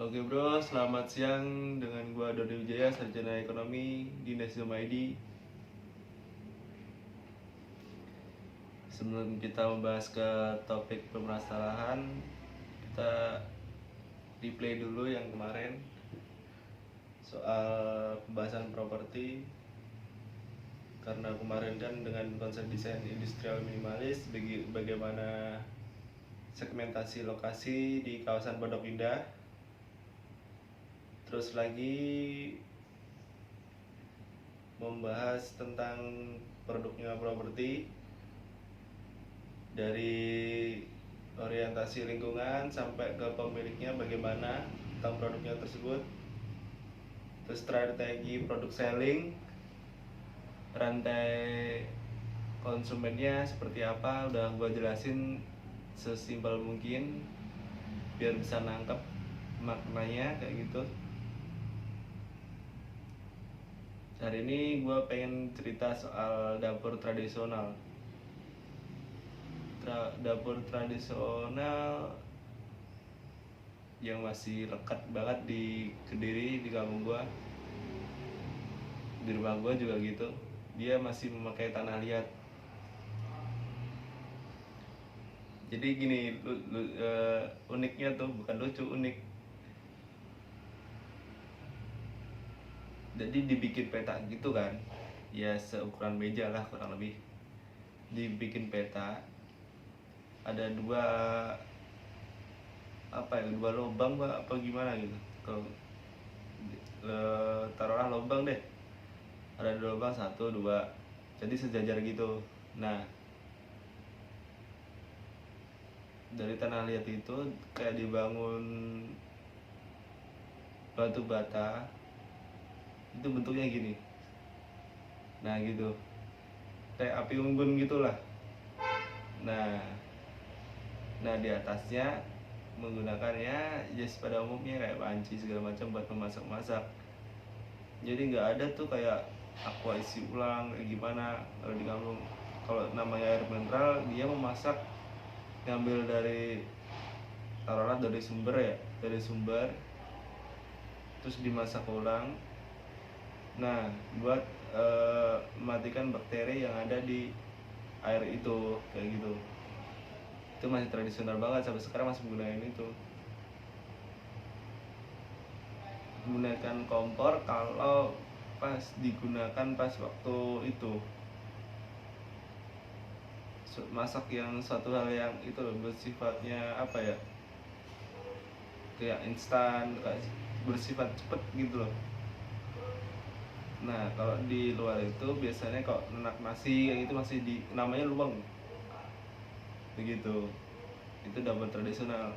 Oke bro, selamat siang dengan gua Dodi Wijaya, Sarjana Ekonomi di Nasdem ID. Sebelum kita membahas ke topik permasalahan, kita replay dulu yang kemarin soal pembahasan properti. Karena kemarin kan dengan konsep desain industrial minimalis, bagaimana segmentasi lokasi di kawasan Pondok Indah. Terus lagi membahas tentang produknya properti dari orientasi lingkungan sampai ke pemiliknya, bagaimana tentang produknya tersebut. Terus strategi produk selling, rantai konsumennya seperti apa, udah gue jelasin sesimpel mungkin biar bisa nangkep maknanya kayak gitu. Hari ini gue pengen cerita soal dapur tradisional. Dapur tradisional yang masih lekat banget di Kediri, di kampung gue, di rumah gue juga gitu. Dia masih memakai tanah liat. Jadi gini, uniknya tuh, bukan lucu, unik. Jadi dibikin peta gitu kan, ya seukuran meja lah kurang lebih. Dibikin peta, ada dua lubang apa gimana gitu. Kalau taruhlah lubang deh, ada dua lubang, satu dua, jadi sejajar gitu. Nah, dari tanah liat itu kayak dibangun batu bata, itu bentuknya gini. Nah gitu, kayak api unggun gitulah. Nah di atasnya menggunakannya jas pada umumnya kayak panci segala macam buat memasak-masak. Jadi nggak ada tuh kayak aqua isi ulang kayak gimana kalau di kampung. Kalau namanya air mineral, dia memasak ngambil dari taruhlah dari sumber terus dimasak ulang. Nah buat mematikan bakteri yang ada di air itu kayak gitu. Itu masih tradisional banget, sampai sekarang masih menggunakan itu. Menggunakan kompor kalau pas digunakan pas waktu itu masak yang suatu hal yang itu loh, bersifatnya apa ya, kayak instan, kayak bersifat cepet gitu loh. Nah kalau di luar itu biasanya kalau nenak nasi kayak gitu masih di namanya luweng begitu. Itu dapur tradisional,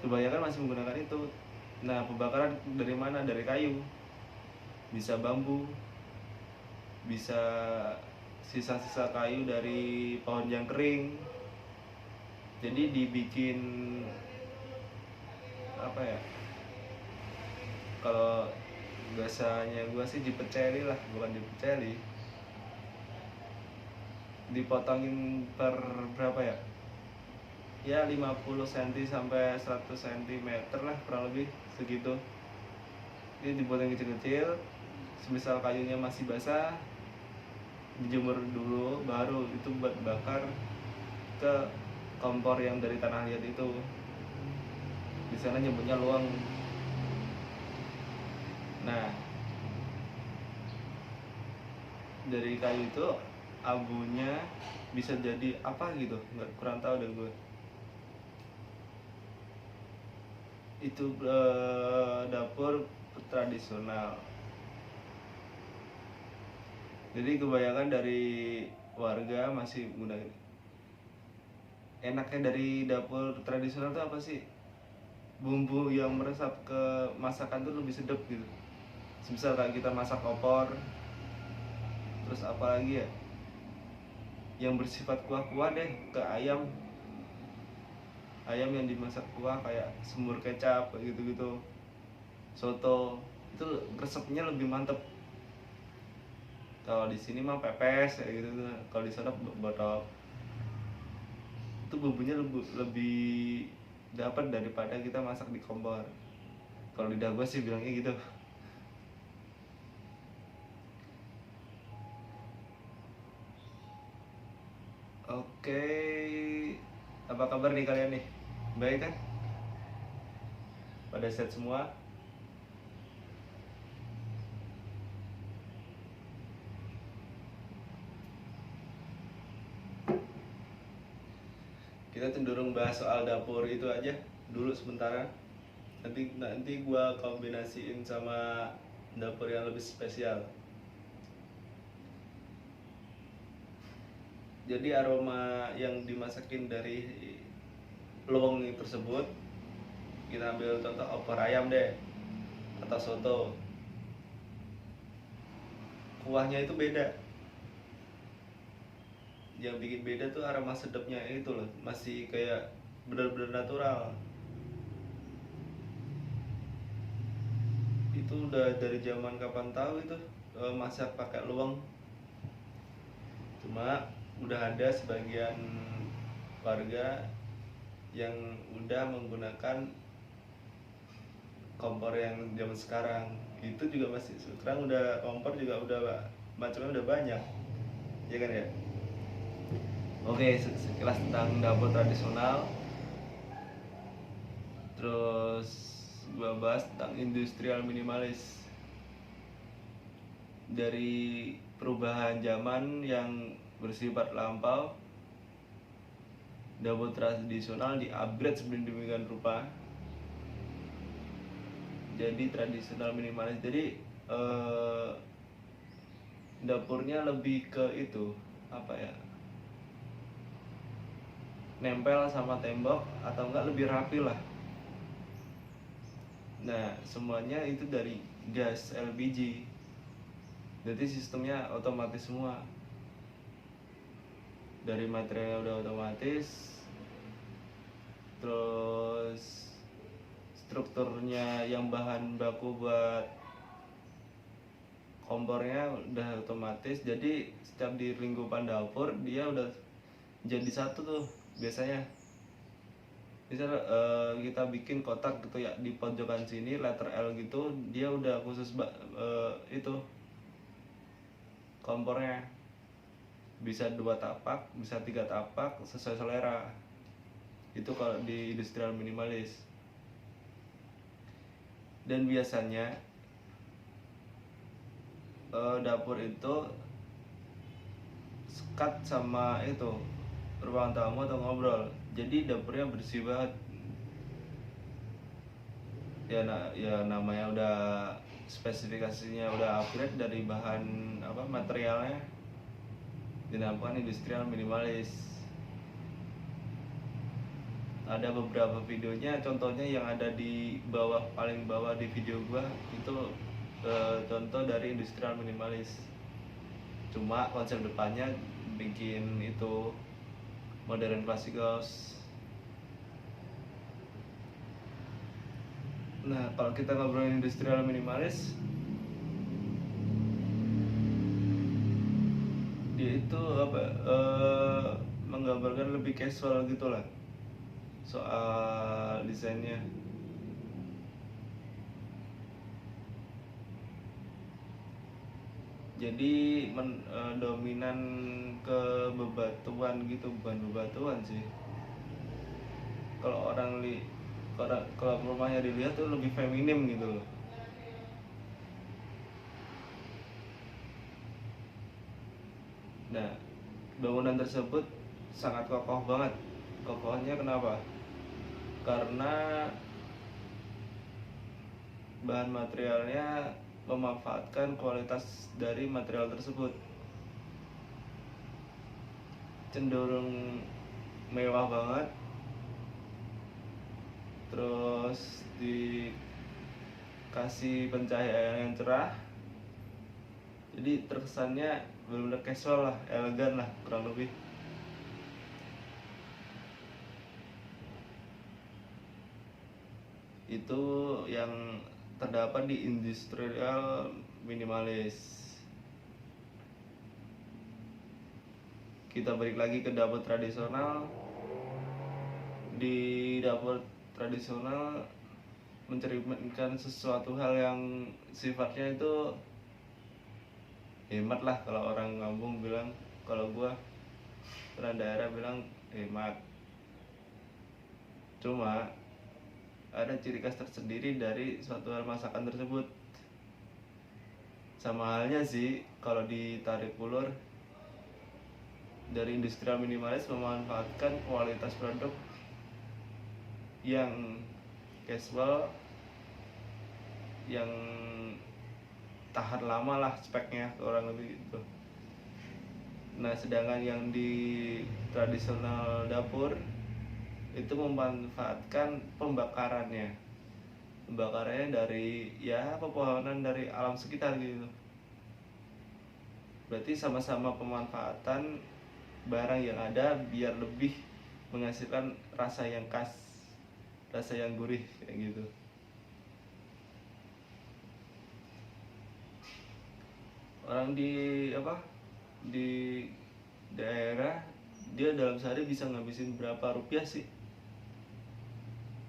kebanyakan masih menggunakan itu. Nah pembakaran dari mana? Dari kayu, bisa bambu, bisa sisa-sisa kayu dari pohon yang kering. Jadi dibikin apa ya, kalau biasanya gue sih dipeceli lah, bukan dipeceli, dipotongin per berapa ya, ya 50 cm sampai 100 cm lah kurang lebih segitu. Ini dipotong kecil-kecil, semisal kayunya masih basah dijemur dulu, baru itu buat bakar ke kompor yang dari tanah liat itu. Di sana nyebutnya luweng. Nah dari kayu itu abunya bisa jadi apa gitu, nggak, kurang tahu deh gue. Itu dapur tradisional. Jadi kebanyakan dari warga masih menggunakan. Enaknya dari dapur tradisional itu apa sih? Bumbu yang meresap ke masakan tuh lebih sedap gitu. Misal kayak kita masak opor, terus apa lagi ya, yang bersifat kuah-kuah deh, ke ayam yang dimasak kuah kayak semur kecap kayak gitu-gitu, soto, itu resepnya lebih mantep. Kalau di sini mah pepes kayak gitu tuh, kalau di sana botok. Itu bumbunya lebih dapat daripada kita masak di kompor. Kalau lidah gue sih bilangnya gitu. Oke, apa kabar nih kalian nih? Baik kan? Pada set semua? Kita cenderung bahas soal dapur itu aja dulu sementara. Nanti gua kombinasiin sama dapur yang lebih spesial. Jadi aroma yang dimasakin dari lowong tersebut, kita ambil contoh opor ayam deh atau soto, kuahnya itu beda. Yang bikin beda tuh aroma sedapnya itu loh, masih kayak benar-benar natural. Itu udah dari zaman kapan tahu itu masak pakai luweng. Cuma udah ada sebagian warga yang udah menggunakan kompor yang zaman sekarang. Itu juga masih sekarang udah kompor juga udah macamnya udah banyak, ya kan ya. Oke, sekilas tentang dapur tradisional. Terus gua bahas tentang industrial minimalis. Dari perubahan zaman yang bersifat lampau, dapur tradisional di-upgrade sedemikian rupa jadi tradisional minimalis. Jadi dapurnya lebih ke itu apa ya, nempel sama tembok atau enggak lebih rapi lah. Nah, semuanya itu dari gas LPG. Jadi sistemnya otomatis semua. Dari materialnya udah otomatis. Terus strukturnya yang bahan baku buat kompornya udah otomatis. Jadi setiap di lingkupan dapur dia udah jadi satu tuh biasanya. Misal kita bikin kotak gitu ya, di pojokan sini letter L gitu, dia udah khusus itu kompornya. Bisa 2 tapak, bisa 3 tapak, sesuai selera. Itu kalau di industrial minimalis. Dan biasanya dapur itu sekat sama itu ruang tamu atau ngobrol. Jadi dapurnya bersih banget. Ya namanya udah spesifikasinya udah upgrade dari bahan apa materialnya, dinamakan industrial minimalis. Ada beberapa videonya, contohnya yang ada di bawah, paling bawah di video gua itu contoh dari industrial minimalis. Cuma konsep depannya bikin itu modern classic house. Nah, kalau kita ngobrolin industrial minimalis, dia itu apa menggambarkan lebih casual gitu lah soal desainnya. Jadi dominan ke bebatuan gitu, bukan bebatuan sih. Kalau kalau rumahnya dilihat tuh lebih feminim gitu loh. Nah, bangunan tersebut sangat kokoh banget. Kokohnya kenapa? Karena bahan materialnya memanfaatkan kualitas dari material tersebut. Cenderung mewah banget. Terus dikasih pencahayaan yang cerah. Jadi terkesannya benar-benar casual lah, elegan lah kurang lebih. Itu yang terdapat di industrial minimalis. Kita balik lagi ke dapur tradisional. Di dapur tradisional mencerminkan sesuatu hal yang sifatnya itu hemat lah, kalau orang kampung bilang, kalau gua orang daerah bilang hemat. Cuma ada ciri khas tersendiri dari suatu hal masakan tersebut. Sama halnya sih kalau ditarik ulur dari industrial minimalis memanfaatkan kualitas produk yang casual, yang tahan lama lah speknya kurang lebih gitu. Nah sedangkan yang di tradisional dapur itu memanfaatkan pembakarannya dari ya pepohonan dari alam sekitar gitu. Berarti sama-sama pemanfaatan barang yang ada biar lebih menghasilkan rasa yang khas, rasa yang gurih kayak gitu. Orang di daerah dia dalam sehari bisa ngabisin berapa rupiah sih?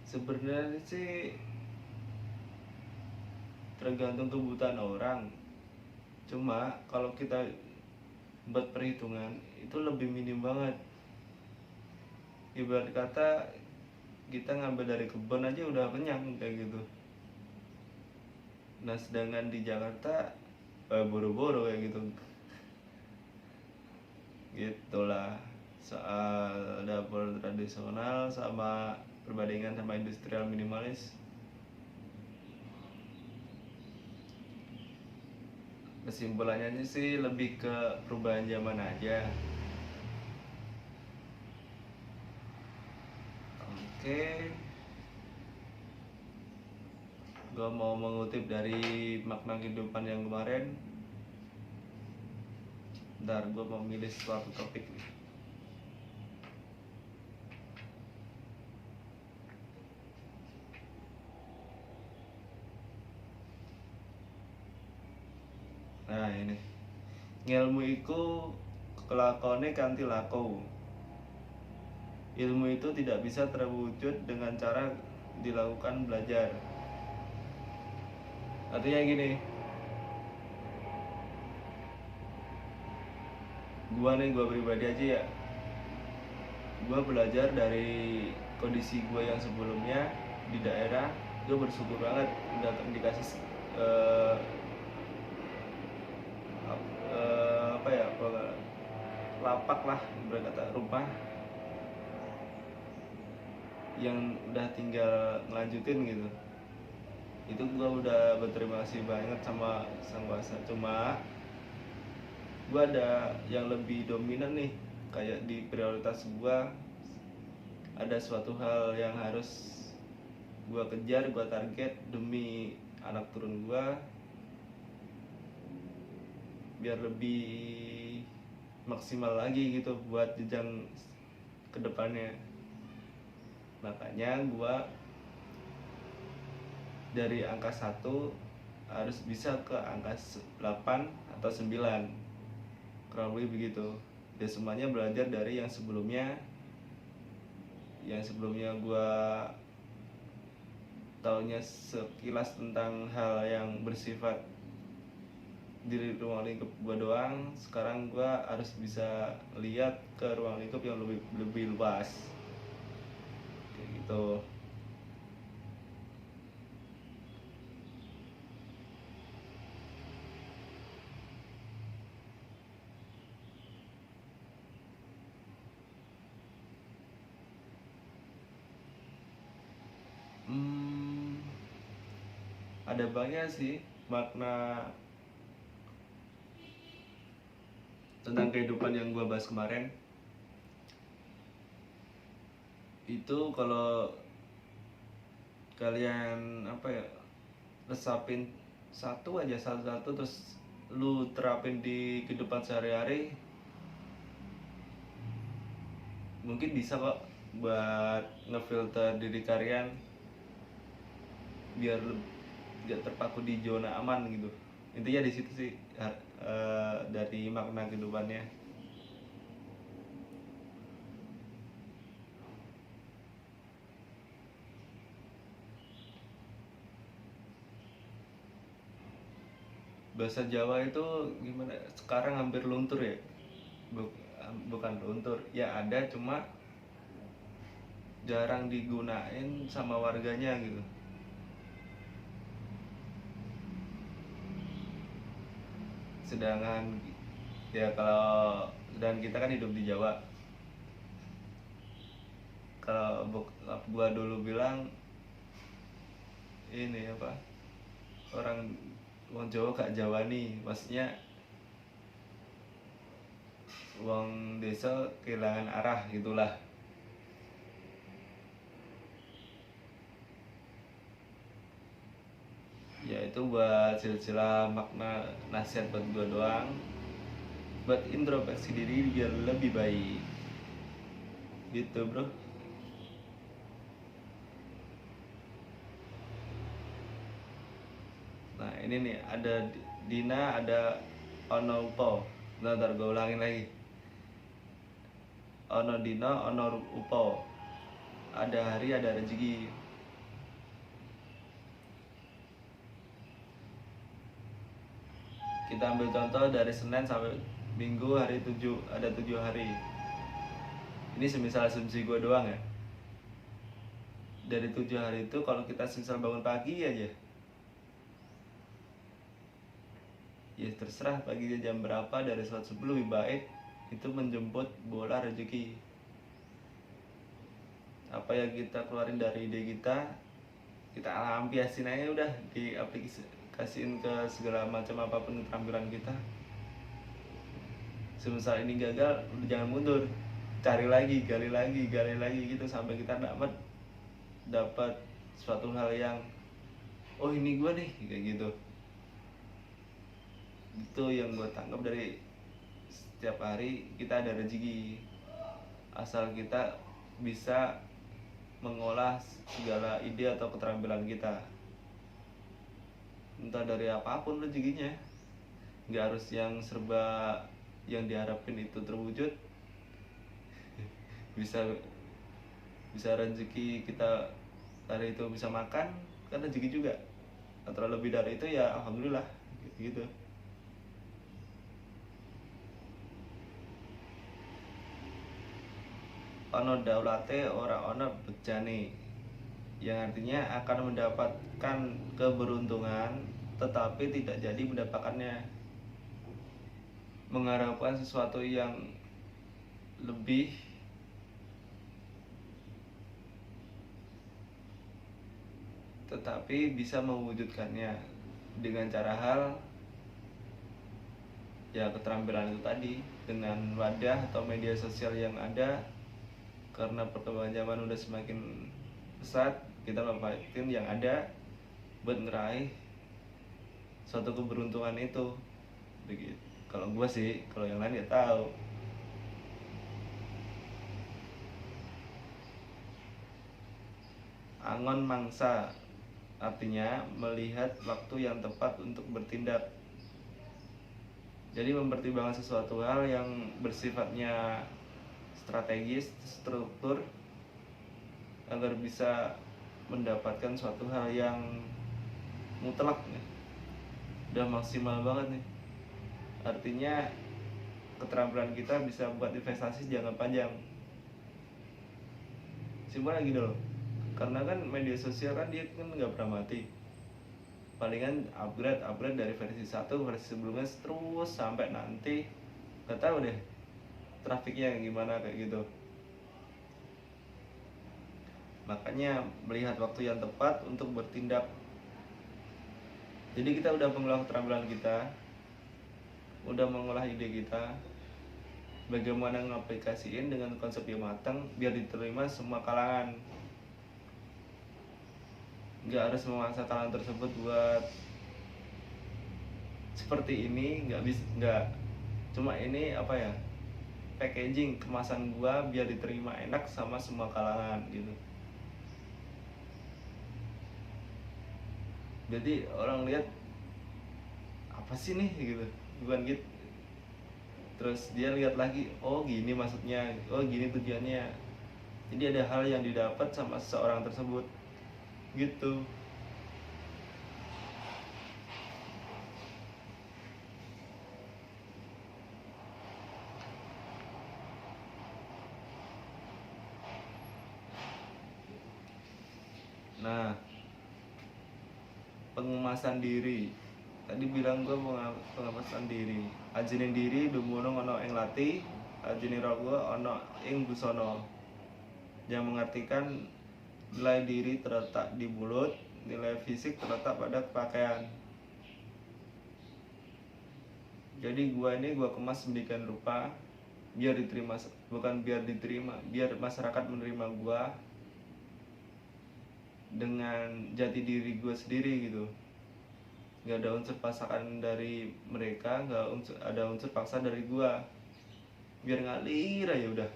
Sebenarnya sih tergantung kebutuhan orang. Cuma kalau kita buat perhitungan itu lebih minim banget. Ibarat kata kita ngambil dari kebun aja udah kenyang kayak gitu. Nah sedangkan di Jakarta boro-boro kayak gitu. Gitulah soal dapur tradisional sama perbandingan sama industrial minimalis. Kesimpulannya sih lebih ke perubahan zaman aja. Oke, gue mau mengutip dari makna kehidupan yang kemarin. Bentar, gue mau milih suatu topik nih. Nah ini, ngilmu iku kelakone kanthi laku. Ilmu itu tidak bisa terwujud dengan cara dilakukan belajar. Artinya gini, gua pribadi aja ya, gua belajar dari kondisi gua yang sebelumnya di daerah. Gua bersyukur banget udah dikasih apa ya, lapak lah, berkata rumah yang udah tinggal ngelanjutin gitu. Itu gua udah berterima kasih banget sama sang kuasa. Cuma gua ada yang lebih dominan nih, kayak di prioritas gua ada suatu hal yang harus gua kejar, gua target demi anak turun gua biar lebih maksimal lagi gitu buat jenjang kedepannya. Makanya gua dari angka 1 harus bisa ke angka 8 atau 9, kurang lebih begitu. Ya semuanya belajar dari yang sebelumnya gua taunya sekilas tentang hal yang bersifat di ruang lingkup gua doang. Sekarang gua harus bisa lihat ke ruang lingkup yang lebih luas kayak gitu. Ada banyak sih makna tentang kehidupan yang gue bahas kemarin. Itu kalau kalian resapin satu terus lu terapin di kehidupan sehari-hari, mungkin bisa kok buat ngefilter diri kalian biar gak terpaku di zona aman gitu. Intinya di situ sih dari makna kehidupannya. Bahasa Jawa itu gimana? Sekarang hampir luntur ya. Bukan luntur, ya ada cuma jarang digunain sama warganya gitu. Sedangkan ya kalau dan kita kan hidup di Jawa. Kalau gua dulu bilang ini apa? Orang wong Jawa gak Jawani, maksudnya wong desa kehilangan arah gitulah. Ya itu buat silsilah makna nasihat buat gue doang, buat introspeksi diri biar lebih baik gitu bro. Nah ini nih ada Dina, ada Ono Upo. Ntar gue ulangin lagi. Ono Dina, Ono Upo. Ada hari, ada rezeki. Kita ambil contoh dari Senin sampai Minggu, hari 7, ada 7 hari. Ini semisal asumsi gue doang ya. Dari 7 hari itu kalau kita semisal bangun pagi aja, ya terserah paginya jam berapa, dari sholat subuh lebih baik itu menjemput bola rezeki. Apa yang kita keluarin dari ide kita lampiasin aja udah, diaplikasiin ke segala macam apapun keterampilan kita. Semisal ini gagal, udah jangan mundur, cari lagi, gali lagi gitu sampai kita dapat suatu hal yang oh ini gue nih, kayak gitu. Itu yang gue tangkap dari setiap hari kita ada rezeki, asal kita bisa mengolah segala ide atau keterampilan kita, entah dari apapun rezekinya. Nggak harus yang serba yang diharapin itu terwujud. bisa rezeki kita dari itu bisa makan, kan rezeki juga. Atau lebih dari itu ya alhamdulillah gitu. Ono daulate ora ono bejane, yang artinya akan mendapatkan keberuntungan tetapi tidak jadi mendapatkannya. Mengharapkan sesuatu yang lebih tetapi bisa mewujudkannya dengan cara hal ya keterampilan itu tadi, dengan wadah atau media sosial yang ada. Karena perkembangan zaman udah semakin pesat, kita manfaatin yang ada buat ngeraih suatu keberuntungan itu begitu. Kalau gue sih, kalau yang lain ya tahu. Angon mangsa artinya melihat waktu yang tepat untuk bertindak. Jadi mempertimbangkan sesuatu hal yang bersifatnya strategis, struktur, agar bisa mendapatkan suatu hal yang mutlak nih. Udah maksimal banget nih. Artinya keterampilan kita bisa buat investasi jangka panjang. Simpelnya gini loh, karena kan media sosial kan dia kan nggak pernah mati. Palingan upgrade dari versi 1 versi sebelumnya terus sampai nanti nggak tahu deh trafiknya gimana kayak gitu. Makanya melihat waktu yang tepat untuk bertindak. Jadi kita udah mengolah keterampilan kita, udah mengolah ide kita, bagaimana ngaplikasiin dengan konsep yang matang biar diterima semua kalangan. Nggak harus memaksa kalangan tersebut buat seperti ini, nggak cuma ini apa ya, packaging kemasan gua biar diterima enak sama semua kalangan gitu. Jadi orang lihat apa sih nih gitu, bukan gitu. Terus dia lihat lagi, oh gini maksudnya, oh gini tujuannya. Jadi ada hal yang didapat sama seseorang tersebut gitu. Nah, pengemasan diri. Tadi bilang gue pengemasan diri. Ajine diri dumunung ana ing lati, ajine raga ana ing busana. Yang mengartikan nilai diri terletak di mulut, nilai fisik terletak pada pakaian. Jadi gua kemas sedemikian rupa biar diterima, bukan biar diterima, biar masyarakat menerima gua dengan jati diri gua sendiri gitu. Nggak ada unsur paksaan dari mereka, nggak ada unsur paksa dari gua, biar ngalir aja udah.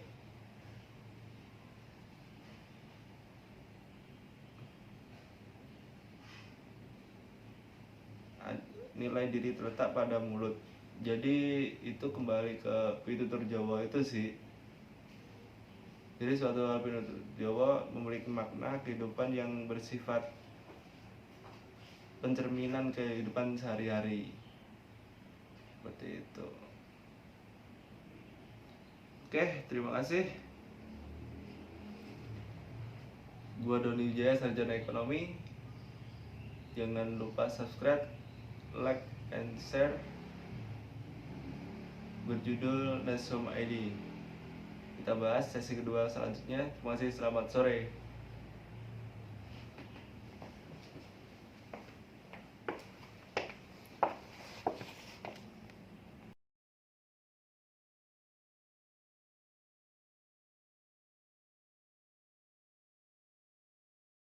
Nilai diri terletak pada mulut. Jadi itu kembali ke pitutur Jawa itu sih. Jadi suatu hal pitutur Jawa memiliki makna kehidupan yang bersifat pencerminan kehidupan sehari-hari. Seperti itu. Oke, terima kasih. Gua Doni Wijaya, sarjana ekonomi. Jangan lupa subscribe, like, and share. Berjudul Nasum ID. Kita bahas sesi kedua selanjutnya. Terima kasih, selamat sore.